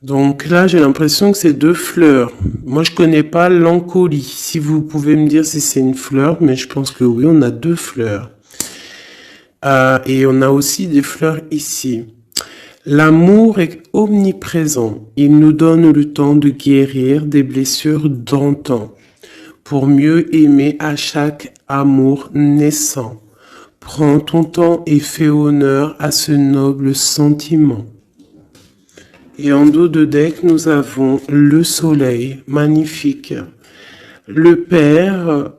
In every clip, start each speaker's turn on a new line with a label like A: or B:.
A: Donc là, j'ai l'impression que c'est 2 fleurs. Moi, je connais pas l'encolie. Si vous pouvez me dire si c'est une fleur, mais je pense que oui, on a 2 fleurs. Et on a aussi des fleurs ici. L'amour est omniprésent. Il nous donne le temps de guérir des blessures d'antan pour mieux aimer à chaque amour naissant. Prends ton temps et fais honneur à ce noble sentiment. Et en dos de deck, nous avons le soleil, magnifique. Le Père,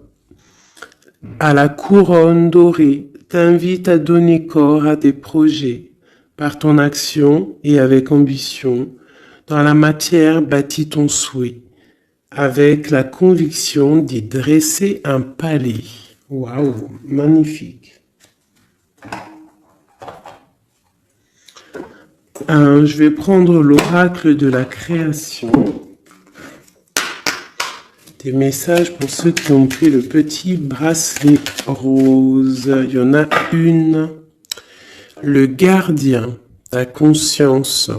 A: à la couronne dorée, t'invite à donner corps à tes projets. Par ton action et avec ambition, dans la matière bâtis ton souhait, avec la conviction d'y dresser un palais. Waouh, magnifique. Je vais prendre l'oracle de la création. Des messages pour ceux qui ont pris le petit bracelet rose. Il y en a une. Le gardien, ta conscience.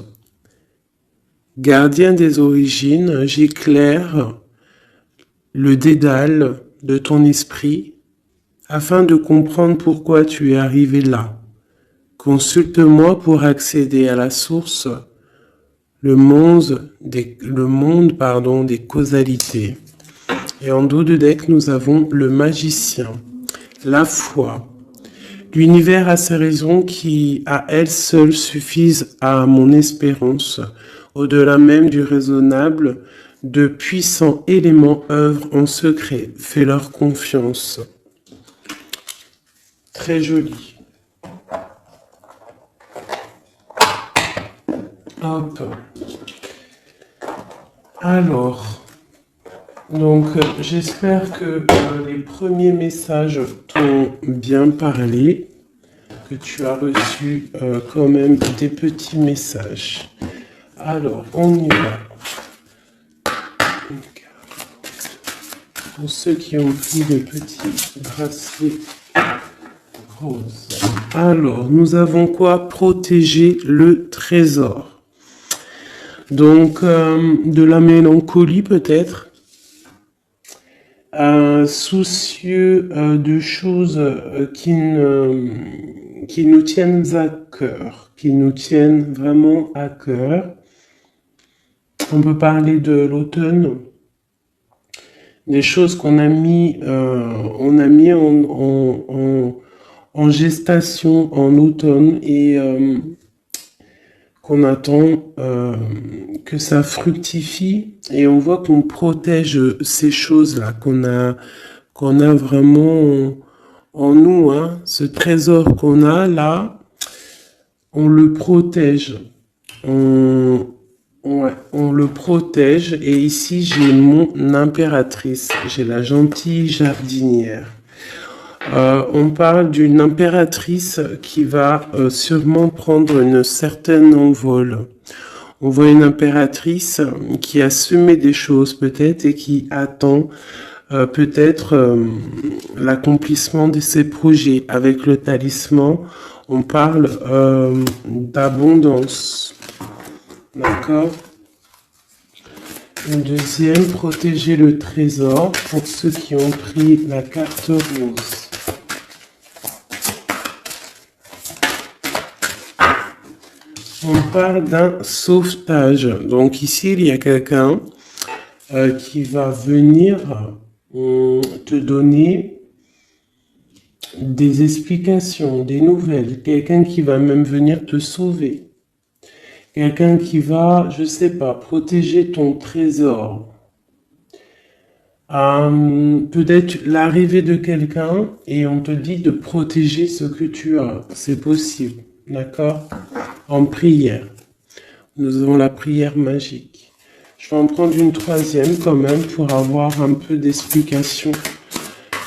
A: Gardien des origines, j'éclaire le dédale de ton esprit afin de comprendre pourquoi tu es arrivé là. Consulte-moi pour accéder à la source, le monde des causalités. Et en dos de deck, nous avons le magicien, la foi. L'univers a ses raisons qui, à elles seules, suffisent à mon espérance. Au-delà même du raisonnable, de puissants éléments œuvrent en secret. Fais-leur confiance. Très joli. Hop. Alors, donc j'espère que les premiers messages t'ont bien parlé, que tu as reçu quand même des petits messages. Alors, on y va. Pour ceux qui ont pris le petit bracelet rose. Alors, nous avons quoi? Protéger le trésor. Donc, de la mélancolie peut-être. Soucieux de choses qui nous tiennent à cœur, qui nous tiennent vraiment à cœur. On peut parler de l'automne, des choses qu'on a mis, en gestation en automne et qu'on attend que ça fructifie, et on voit qu'on protège ces choses-là qu'on a vraiment en nous, hein. Ce trésor qu'on a là, on le protège. On le protège. Et ici, j'ai mon impératrice. J'ai la gentille jardinière. On parle d'une impératrice qui va sûrement prendre une certaine envol. On voit une impératrice qui a semé des choses peut-être et qui attend peut-être l'accomplissement de ses projets. Avec le talisman, on parle d'abondance. D'accord? Une deuxième, protéger le trésor pour ceux qui ont pris la carte rose. On parle d'un sauvetage. Donc ici, il y a quelqu'un qui va venir te donner des explications, des nouvelles. Quelqu'un qui va même venir te sauver. Quelqu'un qui va, je sais pas, protéger ton trésor. Peut-être l'arrivée de quelqu'un et on te dit de protéger ce que tu as. C'est possible. D'accord? En prière. Nous avons la prière magique. Je vais en prendre une troisième quand même pour avoir un peu d'explication.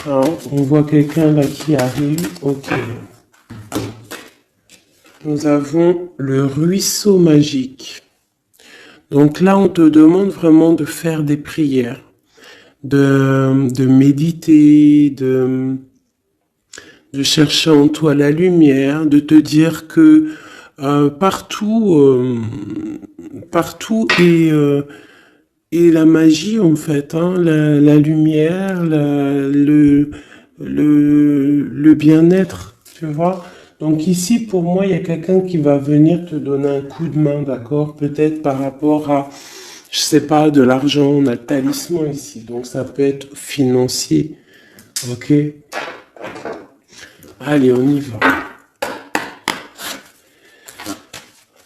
A: Hein, on voit quelqu'un là qui arrive. Ok. Nous avons le ruisseau magique. Donc là, on te demande vraiment de faire des prières, de méditer, de chercher en toi la lumière, de te dire que partout et la magie en fait, hein, la lumière, le bien-être, tu vois. Donc ici, pour moi, il y a quelqu'un qui va venir te donner un coup de main, d'accord? Peut-être par rapport à, je sais pas, de l'argent, on a le talisman ici, donc ça peut être financier, ok? Allez, on y va.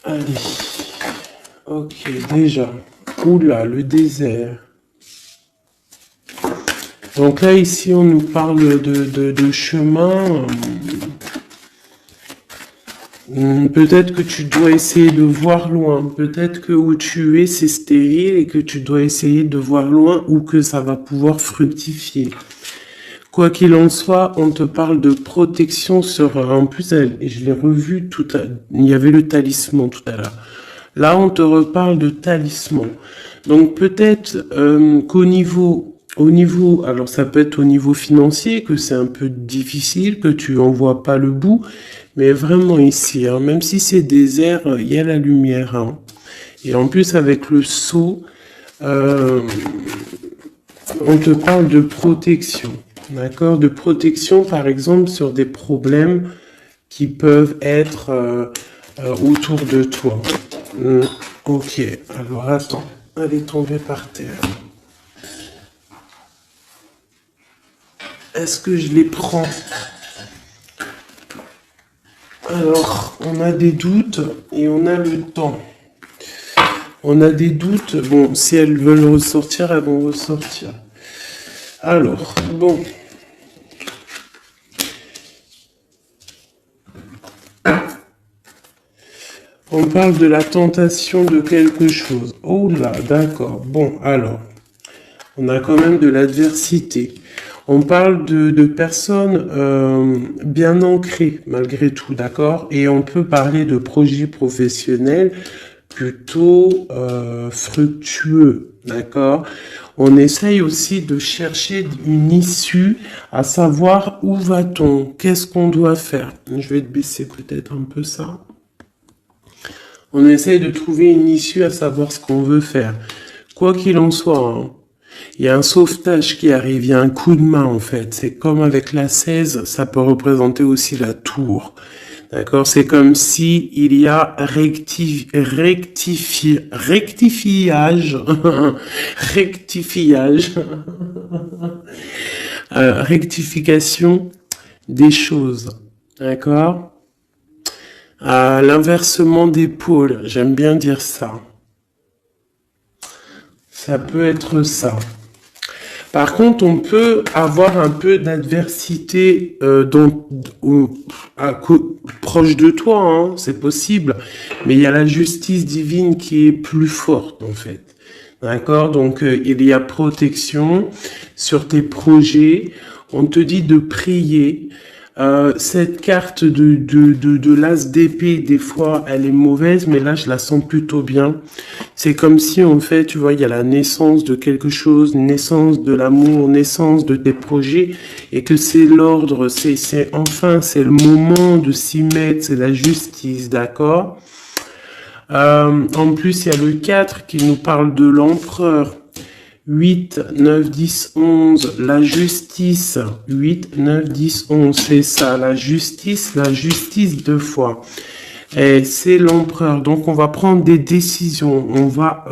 A: Allez, ok, déjà. Oula, le désert. Donc là, ici, on nous parle de chemin. Peut-être que tu dois essayer de voir loin. Peut-être que où tu es, c'est stérile et que tu dois essayer de voir loin ou que ça va pouvoir fructifier. Quoi qu'il en soit, on te parle de protection sur... En plus, je l'ai revu tout à... Il y avait le talisman tout à l'heure. Là, on te reparle de talisman. Donc peut-être qu'au niveau, alors ça peut être au niveau financier, que c'est un peu difficile, que tu en vois pas le bout, mais vraiment ici, hein, même si c'est désert, il y a la lumière. Hein. Et en plus, avec le seau, on te parle de protection. D'accord? De protection, par exemple, sur des problèmes qui peuvent être autour de toi. Ok, alors attends, elle est tombée par terre. Est-ce que je les prends? Alors, on a des doutes et on a le temps. On a des doutes, bon, si elles veulent ressortir, elles vont ressortir. Alors, bon. On parle de la tentation de quelque chose. Oh là, d'accord. Bon, alors, on a quand même de l'adversité. On parle de personnes bien ancrées, malgré tout, d'accord? Et on peut parler de projets professionnels plutôt fructueux, d'accord? On essaye aussi de chercher une issue, à savoir où va-t-on, qu'est-ce qu'on doit faire. Je vais te baisser peut-être un peu ça. On essaye de trouver une issue à savoir ce qu'on veut faire. Quoi qu'il en soit, hein, il y a un sauvetage qui arrive, il y a un coup de main en fait. C'est comme avec la 16, ça peut représenter aussi la tour. D'accord? C'est comme si il y a rectifiage, rectifiage, rectification des choses. D'accord? L'inversement des pôles, j'aime bien dire ça. Ça peut être ça. Par contre, on peut avoir un peu d'adversité proche de toi, hein, c'est possible. Mais il y a la justice divine qui est plus forte, en fait. D'accord? Donc, il y a protection sur tes projets. On te dit de prier. Cette carte de l'as d'épée, des fois, elle est mauvaise, mais là, je la sens plutôt bien. C'est comme si, en fait, tu vois, il y a la naissance de quelque chose, naissance de l'amour, naissance de tes projets, et que c'est l'ordre, c'est le moment de s'y mettre, c'est la justice, d'accord? En plus, il y a le 4 qui nous parle de l'empereur. 8, 9, 10, 11, la justice. 8, 9, 10, 11, c'est ça, la justice deux fois. Et c'est l'empereur. Donc, on va prendre des décisions. On va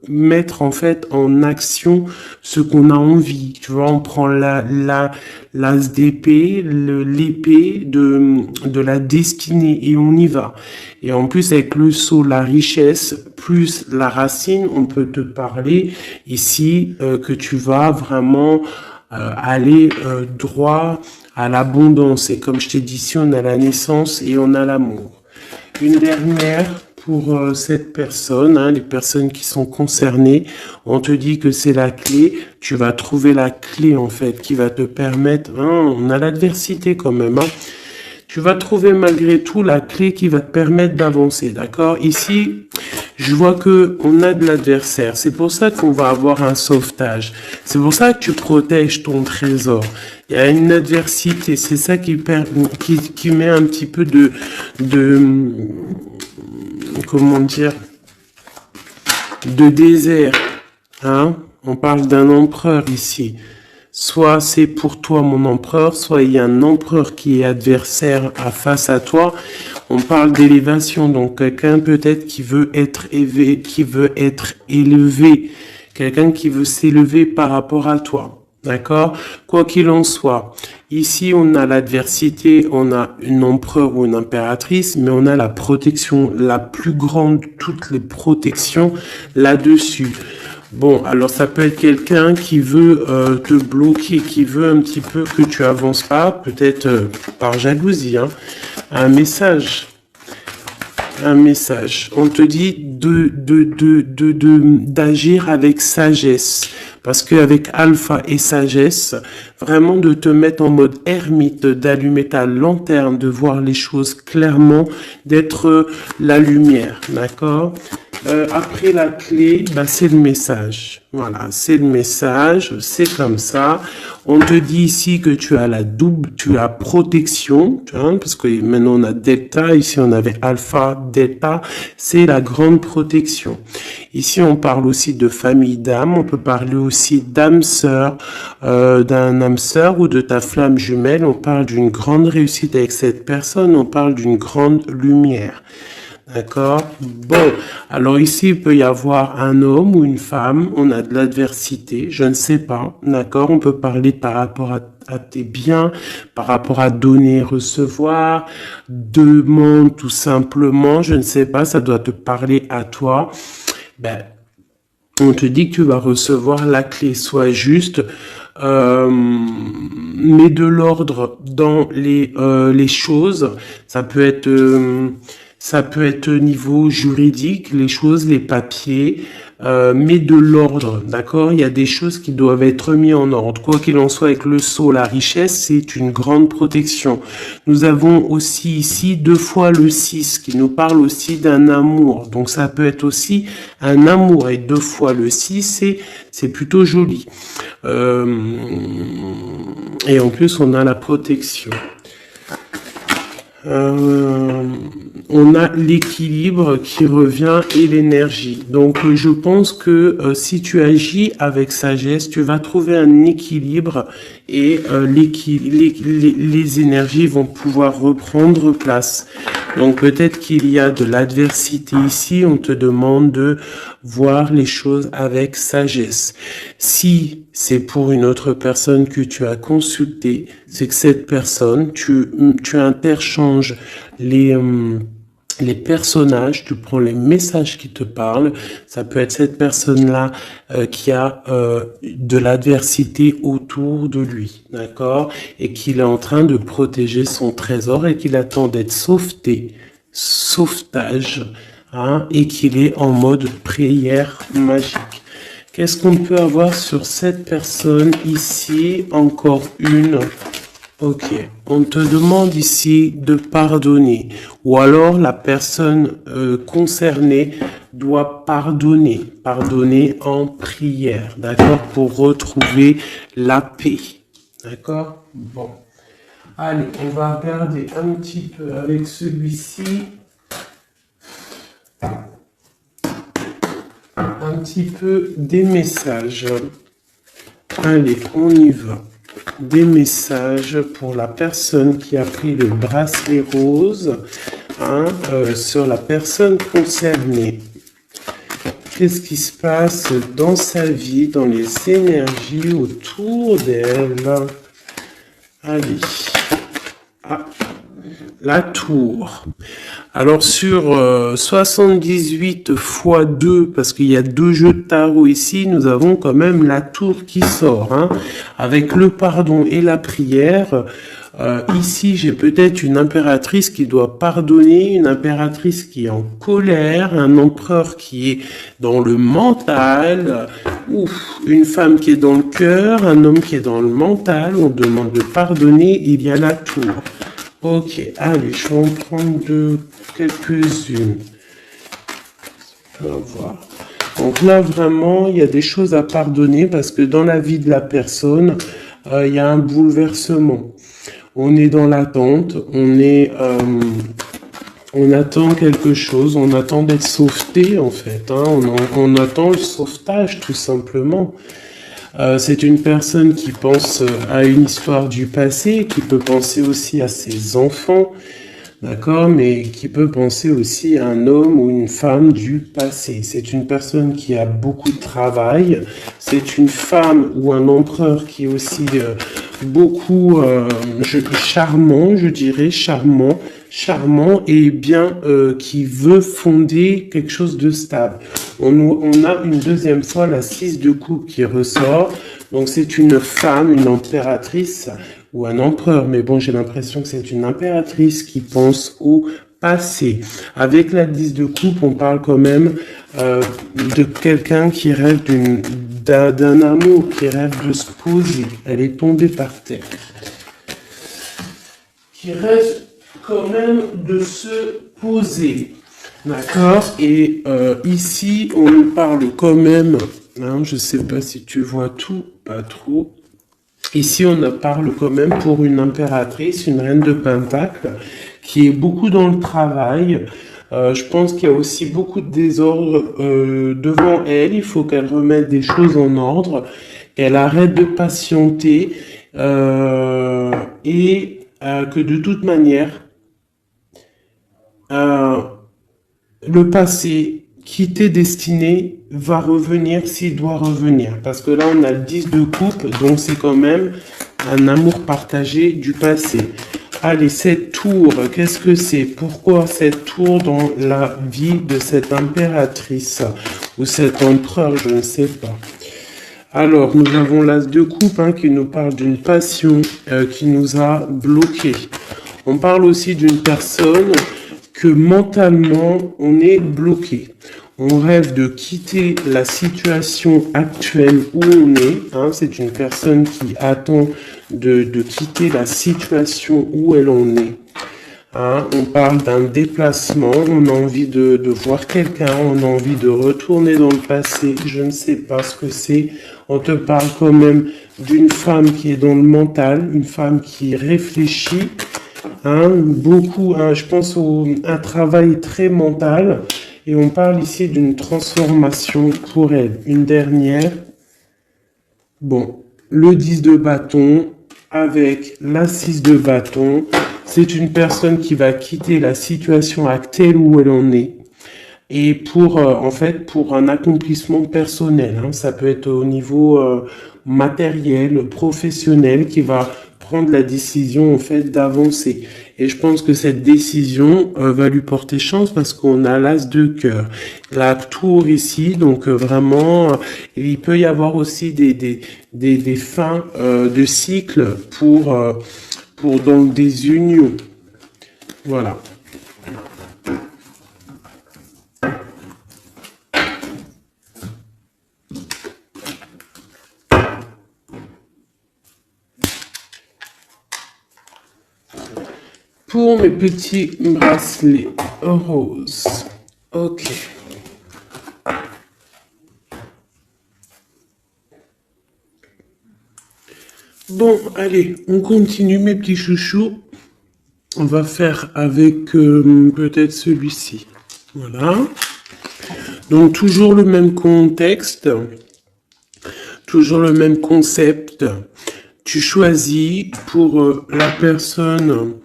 A: mettre en fait en action ce qu'on a envie. Tu vois, on prend l'as d'épée, l'épée de la destinée et on y va. Et en plus, avec le sceau, la richesse, plus la racine, on peut te parler ici que tu vas vraiment aller droit à l'abondance. Et comme je t'ai dit, ici, on a la naissance et on a l'amour. Une dernière pour cette personne, hein, les personnes qui sont concernées, on te dit que c'est la clé, tu vas trouver la clé en fait qui va te permettre, hein, on a l'adversité quand même, hein, tu vas trouver malgré tout la clé qui va te permettre d'avancer, d'accord? Ici, je vois que on a de l'adversaire. C'est pour ça qu'on va avoir un sauvetage. C'est pour ça que tu protèges ton trésor. Il y a une adversité. C'est ça qui met un petit peu comment dire, de désert, hein. On parle d'un empereur ici. Soit c'est pour toi mon empereur, soit il y a un empereur qui est adversaire face à toi. On parle d'élévation, donc quelqu'un peut-être qui veut être élevé, quelqu'un qui veut s'élever par rapport à toi. D'accord? Quoi qu'il en soit, ici on a l'adversité, on a une empereur ou une impératrice, mais on a la protection, la plus grande de toutes les protections là-dessus. Bon, alors ça peut être quelqu'un qui veut te bloquer, qui veut un petit peu que tu avances pas, peut-être par jalousie, hein. Un message. On te dit d'agir avec sagesse. Parce qu'avec alpha et sagesse, vraiment de te mettre en mode ermite, d'allumer ta lanterne, de voir les choses clairement, d'être la lumière, d'accord? Après la clé, bah, c'est le message. Voilà, c'est le message, c'est comme ça. On te dit ici que tu as tu as protection, hein, parce que maintenant on a delta, ici on avait alpha, delta, c'est la grande protection. Ici on parle aussi de famille d'âme, on peut parler aussi d'âme sœur, d'un âme sœur ou de ta flamme jumelle. On parle d'une grande réussite avec cette personne, on parle d'une grande lumière. D'accord? Bon, alors ici, il peut y avoir un homme ou une femme, on a de l'adversité, je ne sais pas, d'accord? On peut parler par rapport à tes biens, par rapport à donner, recevoir, demande tout simplement, je ne sais pas, ça doit te parler à toi. Ben, on te dit que tu vas recevoir la clé, soit juste, mets de l'ordre dans les choses, ça peut être au niveau juridique, les choses, les papiers, mais de l'ordre, d'accord? Il y a des choses qui doivent être mises en ordre. Quoi qu'il en soit, avec le sceau, la richesse, c'est une grande protection. Nous avons aussi ici 2 fois le 6, qui nous parle aussi d'un amour. Donc ça peut être aussi un amour, et 2 fois le 6, c'est plutôt joli. Et en plus, on a la protection. On a l'équilibre qui revient et l'énergie. Donc, je pense que si tu agis avec sagesse, tu vas trouver un équilibre et les énergies vont pouvoir reprendre place. Donc, peut-être qu'il y a de l'adversité ici. On te demande de voir les choses avec sagesse. Si c'est pour une autre personne que tu as consulté, c'est que cette personne, tu interchanges les personnages, tu prends les messages qui te parlent. Ça peut être cette personne-là qui a de l'adversité autour de lui, d'accord? Et qu'il est en train de protéger son trésor et qu'il attend d'être sauvetage, hein, et qu'il est en mode prière magique. Qu'est-ce qu'on peut avoir sur cette personne ici? Encore une. Ok, on te demande ici de pardonner, ou alors la personne concernée doit pardonner en prière, d'accord, pour retrouver la paix, d'accord? Bon, allez, on va regarder un petit peu avec celui-ci, un petit peu des messages. Allez, on y va. Des messages pour la personne qui a pris le bracelet rose, hein, sur la personne concernée. Qu'est-ce qui se passe dans sa vie, dans les énergies autour d'elle? Allez. Ah, la tour. Alors sur 78 x 2, parce qu'il y a 2 jeux de tarot ici, nous avons quand même la tour qui sort, hein, avec le pardon et la prière. Ici, j'ai peut-être une impératrice qui doit pardonner, une impératrice qui est en colère, un empereur qui est dans le mental, une femme qui est dans le cœur, un homme qui est dans le mental. On demande de pardonner, il y a la tour. Ok, allez, je vais en prendre quelques-unes. On va voir. Donc là, vraiment, il y a des choses à pardonner parce que dans la vie de la personne, il y a un bouleversement. On est dans l'attente, on est On attend quelque chose, on attend d'être sauveté en fait, hein. On attend le sauvetage tout simplement. C'est une personne qui pense à une histoire du passé, qui peut penser aussi à ses enfants, d'accord, mais qui peut penser aussi à un homme ou une femme du passé. C'est une personne qui a beaucoup de travail, c'est une femme ou un empereur qui est aussi beaucoup charmant, je dirais, charmant et bien qui veut fonder quelque chose de stable. On a une deuxième fois la 6 de coupe qui ressort, donc c'est une femme, une impératrice ou un empereur, mais bon, j'ai l'impression que c'est une impératrice qui pense au passé. Avec la 10 de coupe, on parle quand même de quelqu'un qui rêve d'un amour, qui rêve de se poser. Elle est tombée par terre. Qui rêve quand même de se poser. D'accord. Et ici, on nous parle quand même, hein, je sais pas si tu vois tout, pas trop. Ici, on parle quand même pour une impératrice, une reine de Pentacle, qui est beaucoup dans le travail. Je pense qu'il y a aussi beaucoup de désordre devant elle. Il faut qu'elle remette des choses en ordre, qu'elle arrête de patienter et que de toute manière, le passé qui t'est destiné va revenir s'il doit revenir. Parce que là, on a le 10 de coupe, donc c'est quand même un amour partagé du passé. Allez, cette tour, qu'est-ce que c'est? Pourquoi cette tour dans la vie de cette impératrice ou cet empereur, je ne sais pas. Alors, nous avons l'as de coupe hein, qui nous parle d'une passion qui nous a bloqués. On parle aussi d'une personne que mentalement, on est bloqué. On rêve de quitter la situation actuelle où on est. Hein, c'est une personne qui attend de quitter la situation où elle en est. Hein, on parle d'un déplacement, on a envie de voir quelqu'un, on a envie de retourner dans le passé. Je ne sais pas ce que c'est. On te parle quand même d'une femme qui est dans le mental, une femme qui réfléchit. Hein, beaucoup, hein, je pense un travail très mental. Et on parle ici d'une transformation pour elle. Une dernière. Bon, le 10 de bâton avec la 6 de bâton. C'est une personne qui va quitter la situation actuelle où elle en est. Et pour, en fait, pour un accomplissement personnel. Hein, ça peut être au niveau matériel, professionnel, qui va prendre la décision, en fait, d'avancer. Et je pense que cette décision va lui porter chance parce qu'on a l'as de cœur. La tour ici, donc vraiment, il peut y avoir aussi des fins de cycle pour donc des unions. Voilà. Pour mes petits bracelets roses. Ok. Bon, allez, on continue mes petits chouchous. On va faire avec peut-être celui-ci. Voilà. Donc toujours le même contexte. Toujours le même concept. Tu choisis pour la personne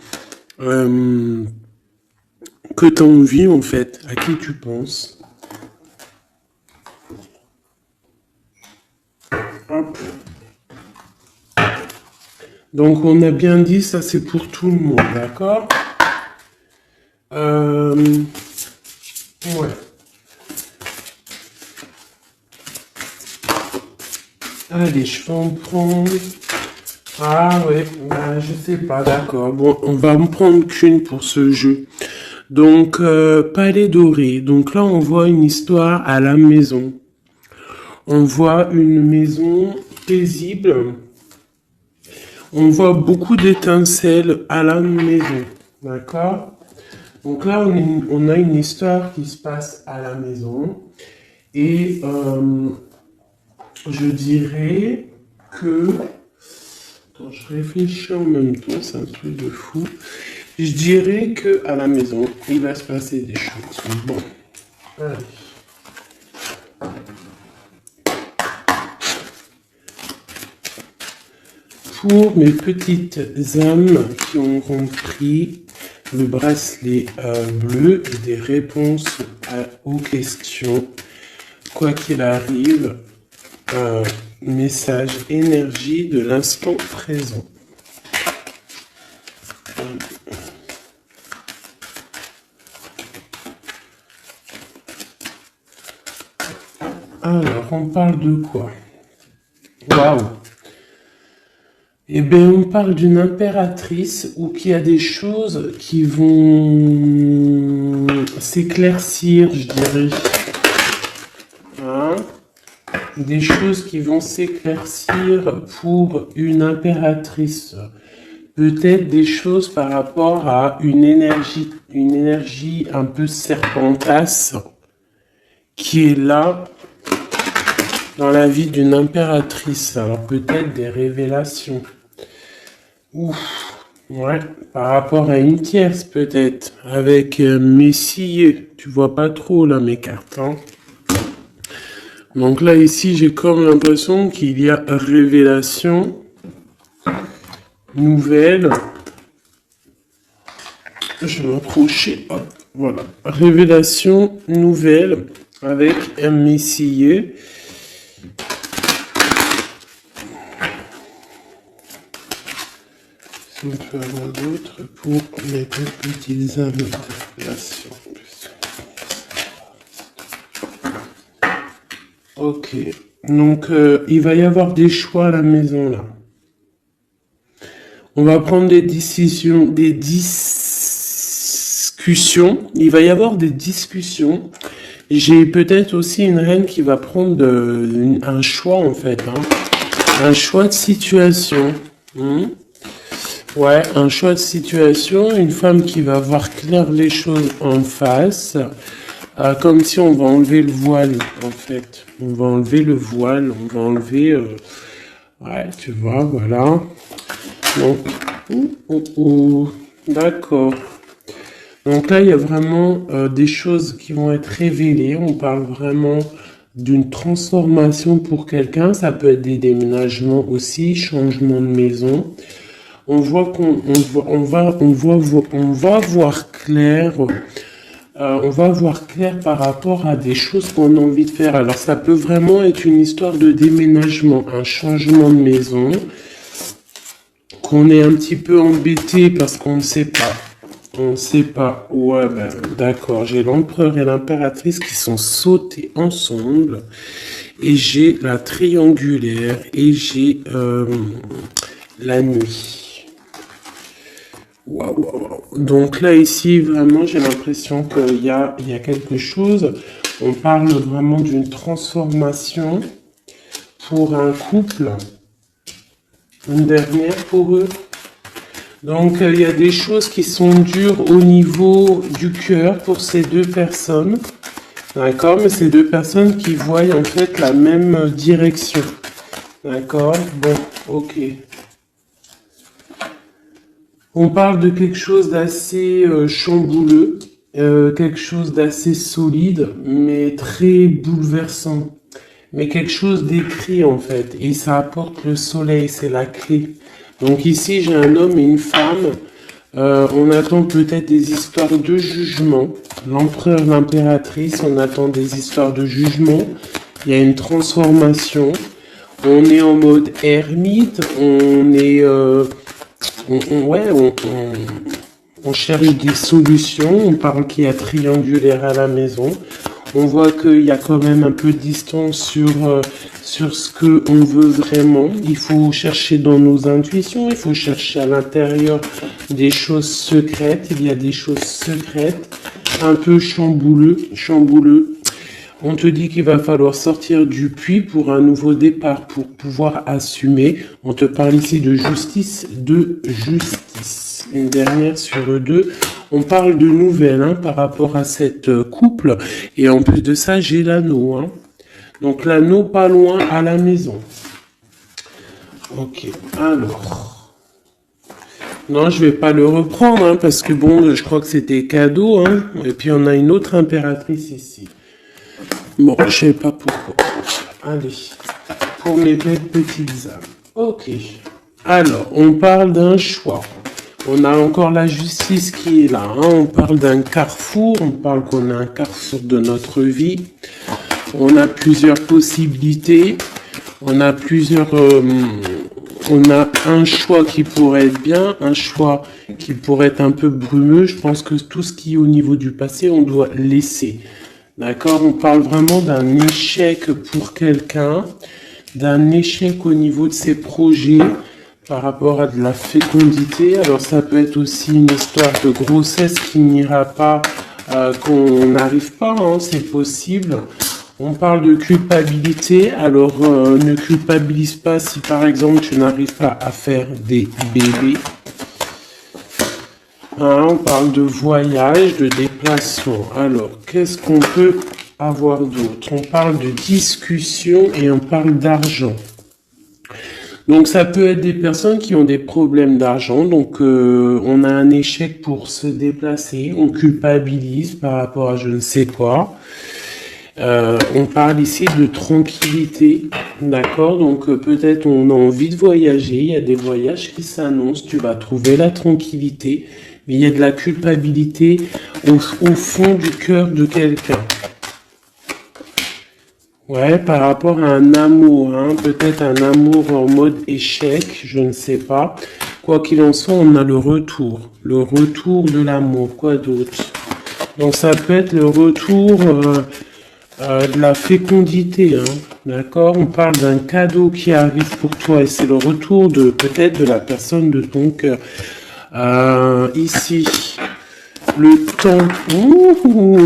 A: que tu as envie, en fait, à qui tu penses. Hop. Donc, on a bien dit, ça c'est pour tout le monde, d'accord? Ouais. Allez, je vais en prendre... Ah ouais, bah, je sais pas, d'accord. Bon, on va en prendre qu'une pour ce jeu. Donc, palais doré. Donc là, on voit une histoire à la maison. On voit une maison paisible. On voit beaucoup d'étincelles à la maison. D'accord? Donc là, on a une histoire qui se passe à la maison. Et je dirais que... Attends, je réfléchis en même temps, c'est un truc de fou. Je dirais que à la maison, il va se passer des choses. Bon. Allez. Pour mes petites âmes qui auront pris le bracelet bleu et des réponses aux questions, quoi qu'il arrive, message énergie de l'instant présent. Alors, on parle de quoi? Waouh! Eh bien, on parle d'une impératrice ou qu'il y a des choses qui vont s'éclaircir, je dirais. Hein? Des choses qui vont s'éclaircir pour une impératrice. Peut-être des choses par rapport à une énergie un peu serpentasse qui est là dans la vie d'une impératrice. Alors peut-être des révélations. Ouf, ouais, par rapport à une tierce peut-être, avec Messie, tu vois pas trop là mes cartes. Hein. Donc là ici j'ai comme l'impression qu'il y a révélation, nouvelle. Je vais m'approcher, hop, voilà. Révélation, nouvelle, avec un Messie. On peut avoir d'autres pour les petites âmes de relation. Ok, donc il va y avoir des choix à la maison là. On va prendre des décisions, des discussions. Il va y avoir des discussions. J'ai peut-être aussi une reine qui va prendre un choix en fait, hein. Un choix de situation. Ouais, un choix de situation, une femme qui va voir clair les choses en face, comme si on va enlever le voile, en fait. On va enlever le voile, on va enlever... ouais, tu vois, voilà. Donc, d'accord. Donc là, il y a vraiment des choses qui vont être révélées. On parle vraiment d'une transformation pour quelqu'un. Ça peut être des déménagements aussi, changement de maison. On voit qu'on va voir clair. On va voir clair par rapport à des choses qu'on a envie de faire. Alors ça peut vraiment être une histoire de déménagement, un changement de maison, qu'on est un petit peu embêté parce qu'on ne sait pas. On ne sait pas. Ouais, ben, d'accord. J'ai l'empereur et l'impératrice qui sont sautés ensemble. Et j'ai la triangulaire. Et j'ai la nuit. Waouh. Donc là, ici, vraiment, j'ai l'impression qu'il y a quelque chose. On parle vraiment d'une transformation pour un couple. Une dernière pour eux. Donc, il y a des choses qui sont dures au niveau du cœur pour ces deux personnes. D'accord? Mais ces deux personnes qui voient en fait la même direction. D'accord? Bon, ok. On parle de quelque chose d'assez chambouleux, quelque chose d'assez solide, mais très bouleversant. Mais quelque chose d'écrit en fait, et ça apporte le soleil, c'est la clé. Donc ici j'ai un homme et une femme, on attend peut-être des histoires de jugement. L'empereur, l'impératrice, on attend des histoires de jugement. Il y a une transformation. On est en mode ermite, on est... on cherche des solutions, on parle qu'il y a triangulaire à la maison, on voit qu'il y a quand même un peu de distance sur ce qu'on veut vraiment. Il faut chercher dans nos intuitions, il faut chercher à l'intérieur des choses secrètes, il y a des choses secrètes, un peu chambouleux. On te dit qu'il va falloir sortir du puits pour un nouveau départ, pour pouvoir assumer. On te parle ici de justice, Une dernière sur deux. On parle de nouvelles par rapport à cette couple. Et en plus de ça, j'ai l'anneau. Donc l'anneau pas loin à la maison. Ok, alors. Non, je vais pas le reprendre, hein, parce que bon, je crois que c'était cadeau, hein. Et puis on a une autre impératrice ici. Bon, je sais pas pourquoi. Allez, pour mes belles petites âmes. Ok. Alors, on parle d'un choix. On a encore la justice qui est là, hein. On parle d'un carrefour, on parle qu'on a un carrefour de notre vie. On a plusieurs possibilités. On a on a un choix qui pourrait être bien, un choix qui pourrait être un peu brumeux. Je pense que tout ce qui est au niveau du passé, on doit laisser. D'accord? On parle vraiment d'un échec pour quelqu'un, d'un échec au niveau de ses projets par rapport à de la fécondité. Alors ça peut être aussi une histoire de grossesse qui n'ira pas, qu'on n'arrive pas, hein, c'est possible. On parle de culpabilité, alors ne culpabilise pas si par exemple tu n'arrives pas à faire des bébés. Hein, on parle de voyage, de déplacement. Alors, qu'est-ce qu'on peut avoir d'autre? On parle de discussion et on parle d'argent. Donc ça peut être des personnes qui ont des problèmes d'argent, donc on a un échec pour se déplacer, on culpabilise par rapport à je ne sais quoi. On parle ici de tranquillité, d'accord? Donc peut-être on a envie de voyager, il y a des voyages qui s'annoncent, tu vas trouver la tranquillité, mais il y a de la culpabilité au fond du cœur de quelqu'un. Ouais, par rapport à un amour, hein, peut-être un amour en mode échec, je ne sais pas. Quoi qu'il en soit, on a le retour de l'amour, quoi d'autre? Donc ça peut être le retour de la fécondité, hein, d'accord? On parle d'un cadeau qui arrive pour toi et c'est le retour de peut-être de la personne de ton cœur. Ici, le temps,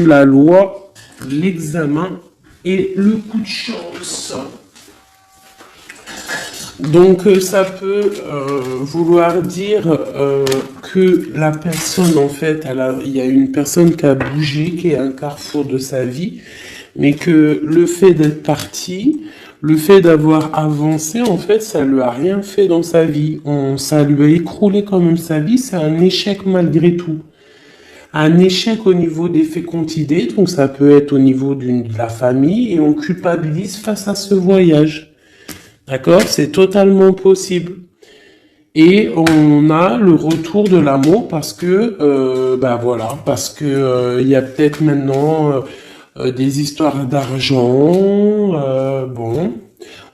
A: la loi, l'examen et le coup de chance. Donc ça peut vouloir dire que la personne, en fait, il y a une personne qui a bougé, qui est à un carrefour de sa vie, mais que le fait d'être parti, le fait d'avoir avancé, en fait, ça lui a rien fait dans sa vie. Ça lui a écroulé quand même sa vie, c'est un échec malgré tout. Un échec au niveau des fécondités, donc ça peut être au niveau de la famille, et on culpabilise face à ce voyage. D'accord? C'est totalement possible. Et on a le retour de l'amour parce que, voilà, parce que il y a peut-être maintenant des histoires d'argent. Bon,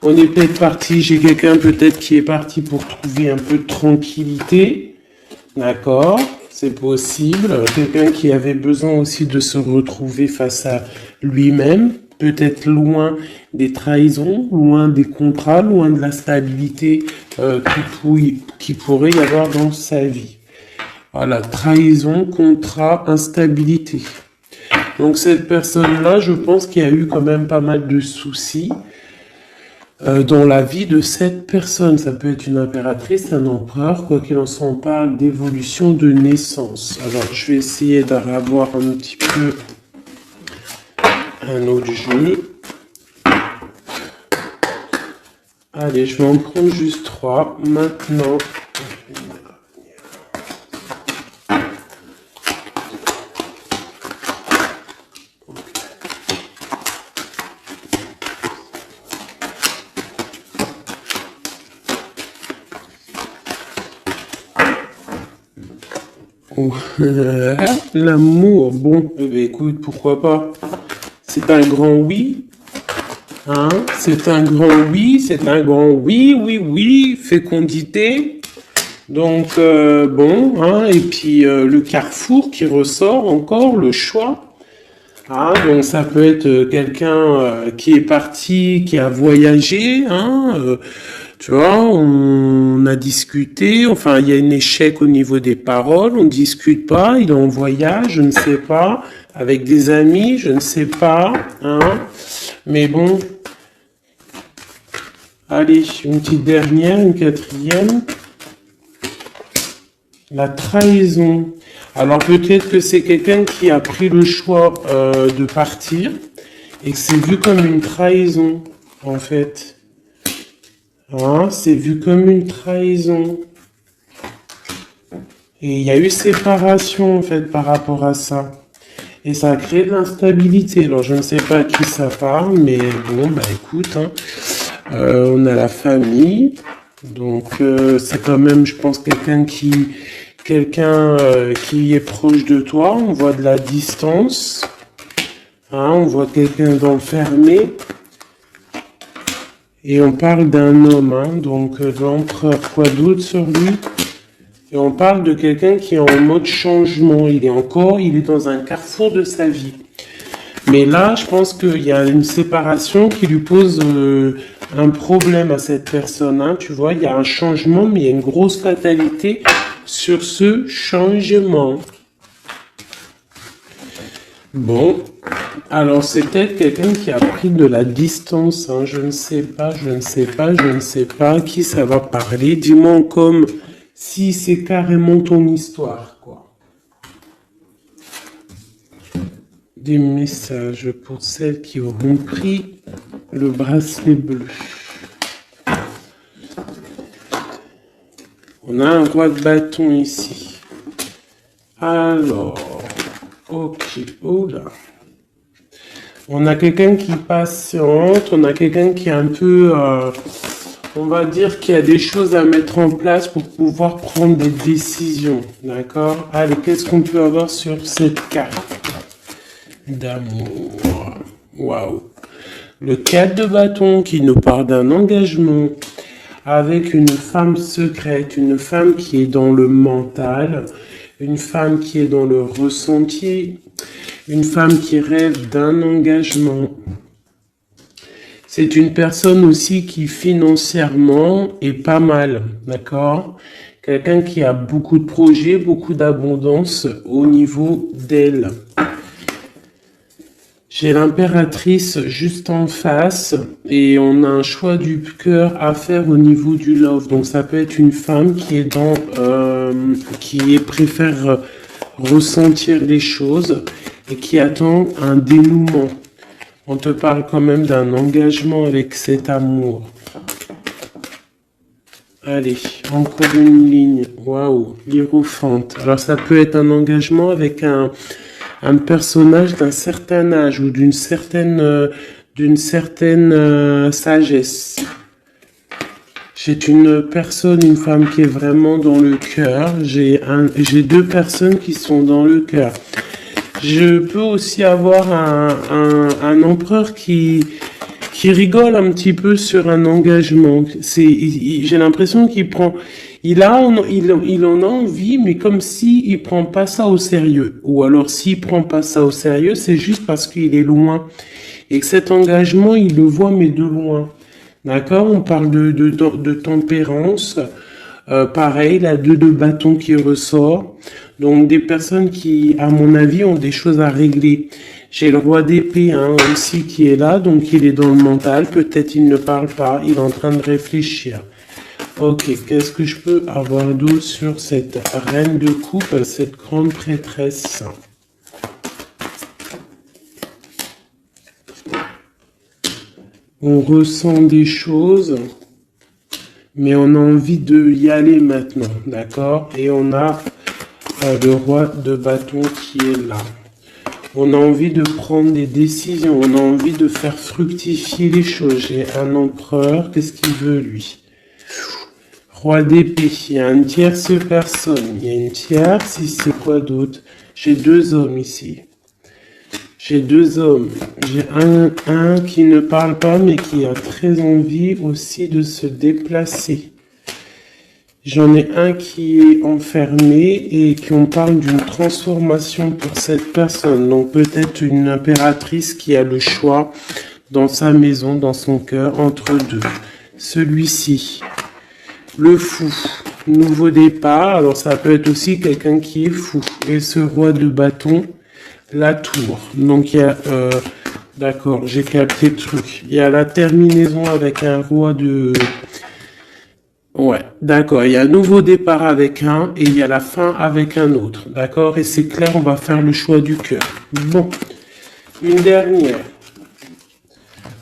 A: on est peut-être parti, j'ai quelqu'un peut-être qui est parti pour trouver un peu de tranquillité. D'accord? C'est possible. Quelqu'un qui avait besoin aussi de se retrouver face à lui-même, peut-être loin des trahisons, loin des contrats, loin de la stabilité qui pourrait y avoir dans sa vie. Voilà, trahison, contrat, instabilité. Donc cette personne-là, je pense qu'il y a eu quand même pas mal de soucis dans la vie de cette personne. Ça peut être une impératrice, un empereur, quoi qu'il en soit, on parle d'évolution de naissance. Alors, je vais essayer d'en avoir un petit peu un autre jeu. Allez, je vais en prendre juste 3. Maintenant, l'amour, bon, écoute, pourquoi pas? C'est un grand oui, hein? C'est un grand oui, oui, fécondité. Donc, bon, hein, et puis le carrefour qui ressort encore, le choix. Ah, donc ça peut être quelqu'un qui est parti, qui a voyagé, hein, tu vois, on a discuté, enfin il y a un échec au niveau des paroles, on ne discute pas, il est en voyage, je ne sais pas, avec des amis, je ne sais pas, hein, mais bon, allez, une petite dernière, une quatrième, la trahison. Alors peut-être que c'est quelqu'un qui a pris le choix de partir et que c'est vu comme une trahison, en fait. Hein, c'est vu comme une trahison. Et il y a eu séparation, en fait, par rapport à ça. Et ça a créé de l'instabilité. Alors, je ne sais pas à qui ça parle, mais bon, bah écoute, hein, on a la famille. Donc, c'est quand même, je pense, quelqu'un qui est proche de toi. On voit de la distance. Hein, on voit quelqu'un d'enfermé. Et on parle d'un homme, hein, donc l'empereur, quoi d'autre sur lui? Et on parle de quelqu'un qui est en mode changement. Il est dans un carrefour de sa vie. Mais là, je pense qu'il y a une séparation qui lui pose un problème à cette personne. Hein. Tu vois, il y a un changement, mais il y a une grosse fatalité sur ce changement. Bon, alors c'est peut-être quelqu'un qui a pris de la distance. Hein. Je ne sais pas à qui ça va parler. Dis-moi comme si c'est carrément ton histoire, quoi. Des messages pour celles qui auront pris le bracelet bleu. On a un roi de bâton ici. Alors, ok, oh là. On a quelqu'un qui patiente, on a quelqu'un qui est un peu, on va dire qu'il y a des choses à mettre en place pour pouvoir prendre des décisions, d'accord? Allez, qu'est-ce qu'on peut avoir sur cette carte d'amour? Waouh! Le 4 de bâton qui nous parle d'un engagement avec une femme secrète, une femme qui est dans le mental, une femme qui est dans le ressenti, une femme qui rêve d'un engagement. C'est une personne aussi qui financièrement est pas mal, d'accord? Quelqu'un qui a beaucoup de projets, beaucoup d'abondance au niveau d'elle. J'ai l'impératrice juste en face et on a un choix du cœur à faire au niveau du love. Donc ça peut être une femme qui est préfère ressentir les choses et qui attend un dénouement. On te parle quand même d'un engagement avec cet amour. Allez, encore une ligne. Waouh, l'hiérophante. Alors ça peut être un engagement avec un personnage d'un certain âge ou d'une certaine sagesse. J'ai une personne, une femme qui est vraiment dans le cœur. J'ai deux personnes qui sont dans le cœur. Je peux aussi avoir un empereur qui rigole un petit peu sur un engagement. J'ai l'impression qu'il prend, il en a envie, mais comme si il prend pas ça au sérieux. Ou alors s'il prend pas ça au sérieux, c'est juste parce qu'il est loin. Et que cet engagement, il le voit, mais de loin. D'accord? On parle de tempérance. Pareil, la 2 de bâton qui ressort. Donc des personnes qui, à mon avis, ont des choses à régler. J'ai le roi d'épée aussi qui est là, donc il est dans le mental. Peut-être il ne parle pas, il est en train de réfléchir. Ok, qu'est-ce que je peux avoir d'autre sur cette reine de coupe, cette grande prêtresse? On ressent des choses, mais on a envie de y aller maintenant, d'accord? Et on a le roi de bâton qui est là. On a envie de prendre des décisions, on a envie de faire fructifier les choses. J'ai un empereur, qu'est-ce qu'il veut lui? Roi d'épée, il y a une tierce personne, il y a une tierce, c'est quoi d'autre? J'ai deux hommes ici. J'ai deux hommes. J'ai un qui ne parle pas, mais qui a très envie aussi de se déplacer. J'en ai un qui est enfermé et qui on parle d'une transformation pour cette personne. Donc peut-être une impératrice qui a le choix dans sa maison, dans son cœur, entre deux. Celui-ci, le fou, nouveau départ. Alors ça peut être aussi quelqu'un qui est fou. Et ce roi de bâton, la tour. Donc il y a... d'accord, j'ai capté le truc. Il y a la terminaison avec un roi de... Ouais, d'accord. Il y a un nouveau départ avec un et il y a la fin avec un autre. D'accord? Et c'est clair, on va faire le choix du cœur. Bon, une dernière.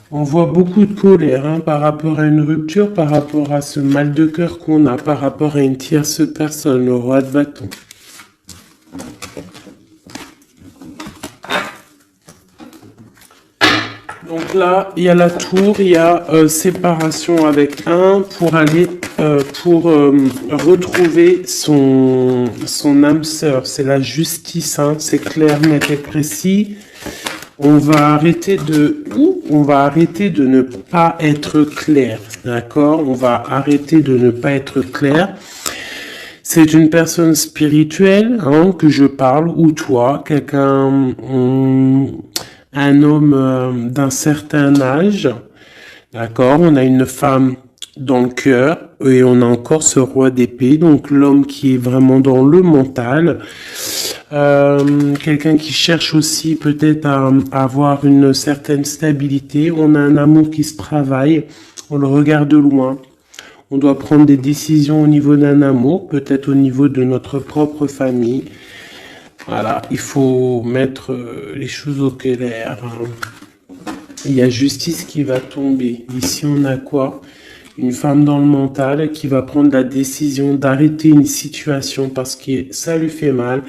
A: On voit beaucoup de colère par rapport à une rupture, par rapport à ce mal de cœur qu'on a, par rapport à une tierce personne, le roi de bâton. là, il y a la tour, il y a séparation avec un pour aller, retrouver son âme sœur. C'est la justice, hein, c'est clair, net et précis. On va arrêter de ne pas être clair, d'accord? On va arrêter de ne pas être clair. C'est une personne spirituelle, hein, que je parle, ou toi, quelqu'un, un homme d'un certain âge, d'accord? On a une femme dans le cœur et on a encore ce roi d'épée, donc l'homme qui est vraiment dans le mental. Quelqu'un qui cherche aussi peut-être à avoir une certaine stabilité. On a un amour qui se travaille, on le regarde de loin. On doit prendre des décisions au niveau d'un amour, peut-être au niveau de notre propre famille. Voilà, il faut mettre les choses au clair. Il y a justice qui va tomber. Ici, on a quoi? Une femme dans le mental qui va prendre la décision d'arrêter une situation parce que ça lui fait mal.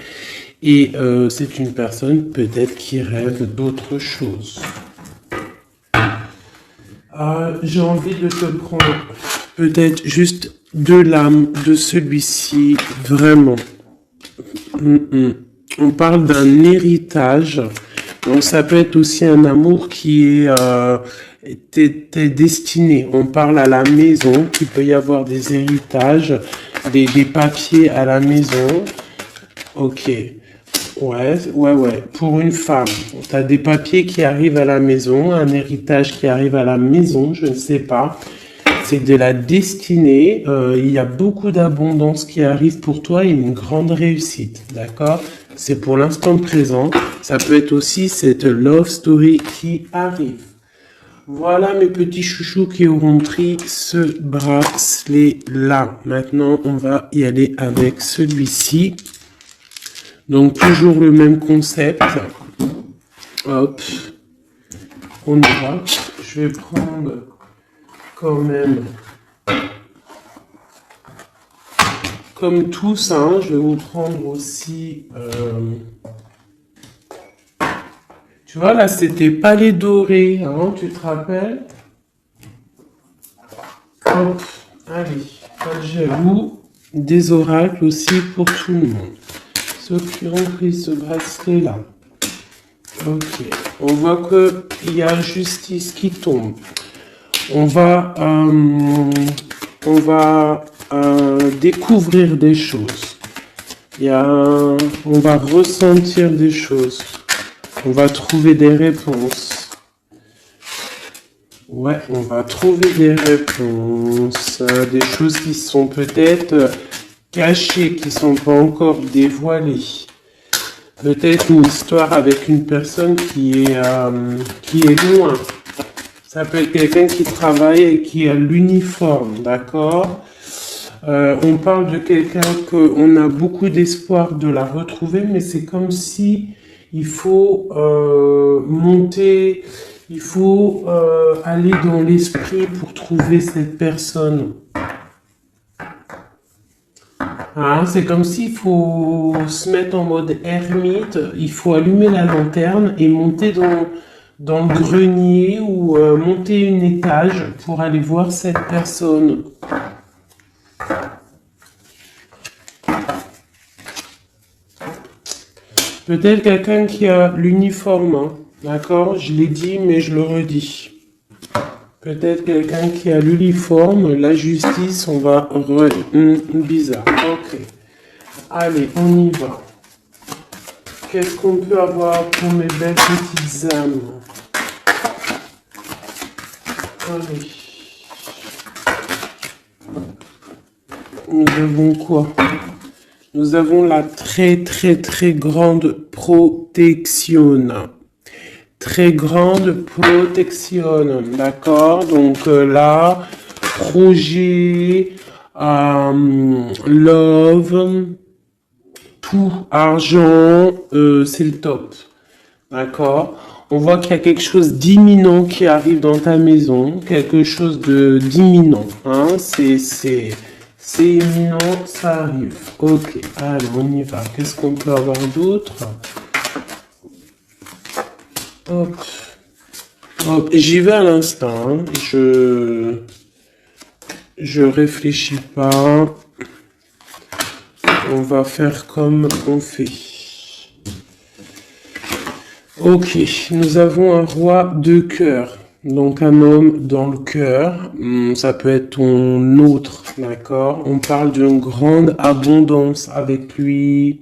A: Et c'est une personne peut-être qui rêve d'autre chose. J'ai envie de te prendre peut-être juste de l'âme de celui-ci, vraiment. On parle d'un héritage, donc ça peut être aussi un amour qui est t'es destiné. On parle à la maison, qu'il peut y avoir des héritages, des papiers à la maison. Ok. Ouais. Pour une femme, tu as des papiers qui arrivent à la maison, un héritage qui arrive à la maison, je ne sais pas. C'est de la destinée. Il y a beaucoup d'abondance qui arrive pour toi et une grande réussite, d'accord? C'est pour l'instant présent. Ça peut être aussi cette love story qui arrive. Voilà mes petits chouchous qui auront pris ce bracelet-là. Maintenant, on va y aller avec celui-ci. Donc, toujours le même concept. Hop. On y va. Je vais prendre quand même, comme tous, hein, je vais vous prendre aussi, tu vois, là, c'était palais doré, hein, tu te rappelles? Hop, allez, j'avoue, des oracles aussi pour tout le monde. Ceux qui ont pris ce bracelet-là. Ok, on voit qu'il y a justice qui tombe. On va découvrir des choses. On va ressentir des choses. On va trouver des réponses. Ouais, on va trouver des réponses. Des choses qui sont peut-être cachées, qui sont pas encore dévoilées. Peut-être une histoire avec une personne qui est loin. Ça peut être quelqu'un qui travaille et qui a l'uniforme, d'accord? On parle de quelqu'un qu'on a beaucoup d'espoir de la retrouver, mais c'est comme si il faut monter, il faut aller dans l'esprit pour trouver cette personne. Hein, c'est comme s'il faut se mettre en mode ermite, il faut allumer la lanterne et monter dans le grenier ou monter une étage pour aller voir cette personne. Peut-être quelqu'un qui a l'uniforme, hein, d'accord? Je l'ai dit, mais je le redis. Peut-être quelqu'un qui a l'uniforme, la justice, on va... bizarre, ok. Allez, on y va. Qu'est-ce qu'on peut avoir pour mes belles petites âmes? Allez. Nous avons quoi? Nous avons la très grande protection. Très grande protection, d'accord? Donc là, projet, love, tout, argent, c'est le top, d'accord? On voit qu'il y a quelque chose d'imminent qui arrive dans ta maison, quelque chose d'imminent, hein? C'est imminent, ça arrive. Ok, allez, on y va. Qu'est-ce qu'on peut avoir d'autre? Hop. Hop, j'y vais à l'instant. Hein. Je réfléchis pas. On va faire comme on fait. Ok, nous avons un roi de cœur. Donc un homme dans le cœur. Ça peut être ton autre, d'accord? On parle d'une grande abondance avec lui.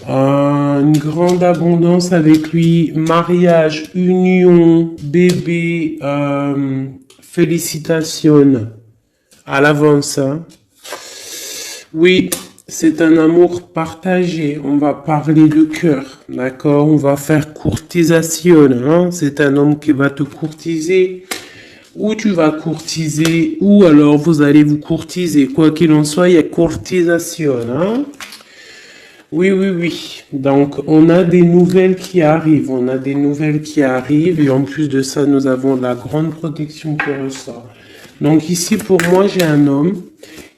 A: Une grande abondance avec lui. Mariage, union, bébé, félicitations. À l'avance, hein. Oui, c'est un amour partagé. On va parler de cœur, d'accord? On va faire courtisation, hein? C'est un homme qui va te courtiser, ou tu vas courtiser, ou alors vous allez vous courtiser. Quoi qu'il en soit, il y a courtisation, hein? Oui, oui, oui. Donc, on a des nouvelles qui arrivent. On a des nouvelles qui arrivent. Et en plus de ça, nous avons la grande protection qui ressort. Donc ici, pour moi, j'ai un homme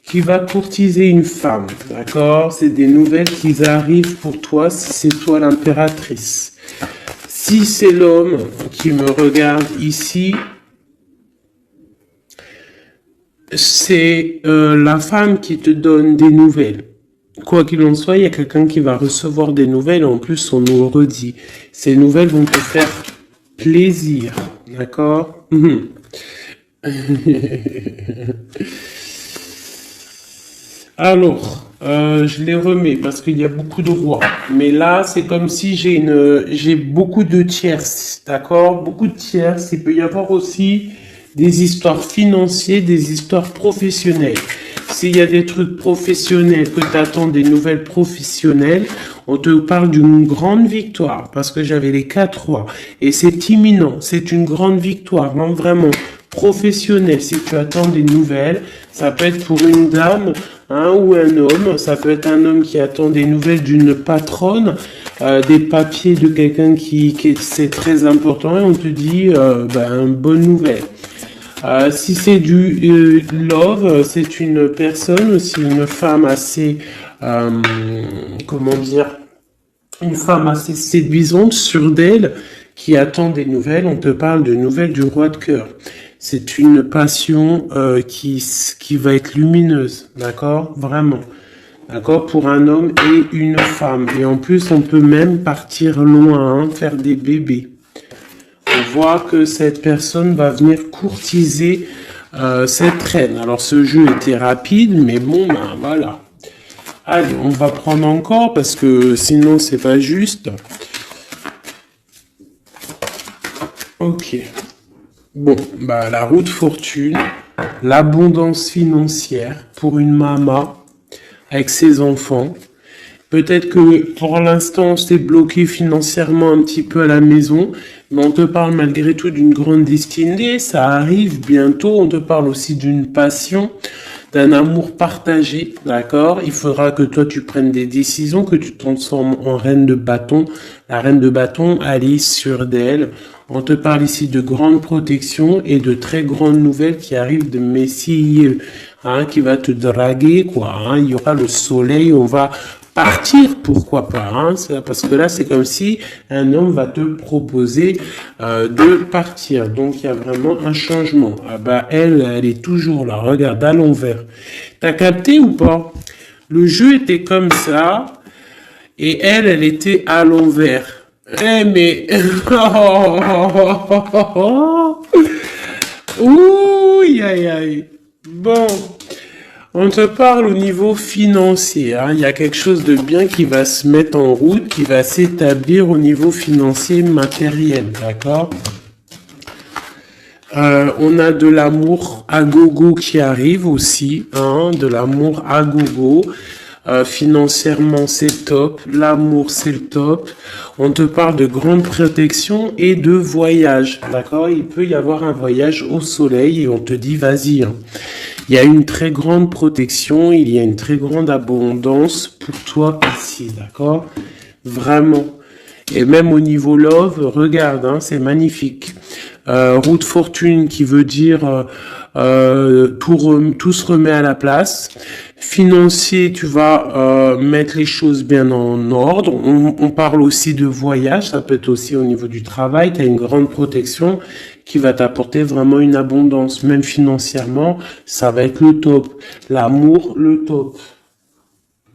A: qui va courtiser une femme, d'accord? C'est des nouvelles qui arrivent pour toi si c'est toi l'impératrice. Si c'est l'homme qui me regarde ici, c'est la femme qui te donne des nouvelles. Quoi qu'il en soit, il y a quelqu'un qui va recevoir des nouvelles. En plus, on nous redit. Ces nouvelles vont te faire plaisir, d'accord? Alors, je les remets parce qu'il y a beaucoup de rois. Mais là, c'est comme si j'ai beaucoup de tierces, d'accord? Beaucoup de tierces. Il peut y avoir aussi des histoires financières, des histoires professionnelles. S'il y a des trucs professionnels, que tu attends des nouvelles professionnelles, on te parle d'une grande victoire parce que j'avais les 4 rois. Et c'est imminent, c'est une grande victoire, non, vraiment professionnelle. Si tu attends des nouvelles, ça peut être pour une dame, hein, ou un homme. Ça peut être un homme qui attend des nouvelles d'une patronne, des papiers de quelqu'un qui c'est très important et on te dit, bonne nouvelle. Si c'est du love, c'est une personne aussi, une femme assez, comment dire, une femme assez séduisante, sûre d'elle, qui attend des nouvelles. On te parle de nouvelles du roi de cœur. C'est une passion qui va être lumineuse, d'accord? Vraiment. D'accord? Pour un homme et une femme. Et en plus, on peut même partir loin, hein, faire des bébés. On voit que cette personne va venir courtiser cette reine. Alors, ce jeu était rapide, mais bon, ben voilà. Allez, on va prendre encore parce que sinon, c'est pas juste. Ok. Bon, bah, la roue de fortune, l'abondance financière pour une maman avec ses enfants. Peut-être que pour l'instant, c'est bloqué financièrement un petit peu à la maison, mais on te parle malgré tout d'une grande destinée, ça arrive bientôt, on te parle aussi d'une passion, d'un amour partagé, d'accord? Il faudra que toi tu prennes des décisions, que tu te transformes en reine de bâton. La reine de bâton, elle est sûre d'elle. On te parle ici de grande protection et de très grandes nouvelles qui arrivent de Messie, hein, qui va te draguer, quoi. Hein. Il y aura le soleil, on va partir, pourquoi pas, hein, parce que là, c'est comme si un homme va te proposer de partir. Donc, il y a vraiment un changement. Ah bah, elle est toujours là. Regarde, à l'envers. T'as capté ou pas? Le jeu était comme ça, et elle était à l'envers. Eh, mais... Ouh, aïe, aïe. Bon... On te parle au niveau financier, hein. Il y a quelque chose de bien qui va se mettre en route, qui va s'établir au niveau financier matériel, d'accord? On a de l'amour à gogo qui arrive aussi, hein, de l'amour à gogo. Financièrement, c'est top. L'amour, c'est le top. On te parle de grande protection et de voyage, d'accord? Il peut y avoir un voyage au soleil et on te dit, vas-y, hein. Il y a une très grande protection, il y a une très grande abondance pour toi ici, d'accord? Vraiment. Et même au niveau love, regarde, hein, c'est magnifique. Roue de fortune qui veut dire tout se remet à la place. Financier, tu vas mettre les choses bien en ordre. On parle aussi de voyage, ça peut être aussi au niveau du travail. Tu as une grande protection qui va t'apporter vraiment une abondance, même financièrement, ça va être le top. L'amour, le top.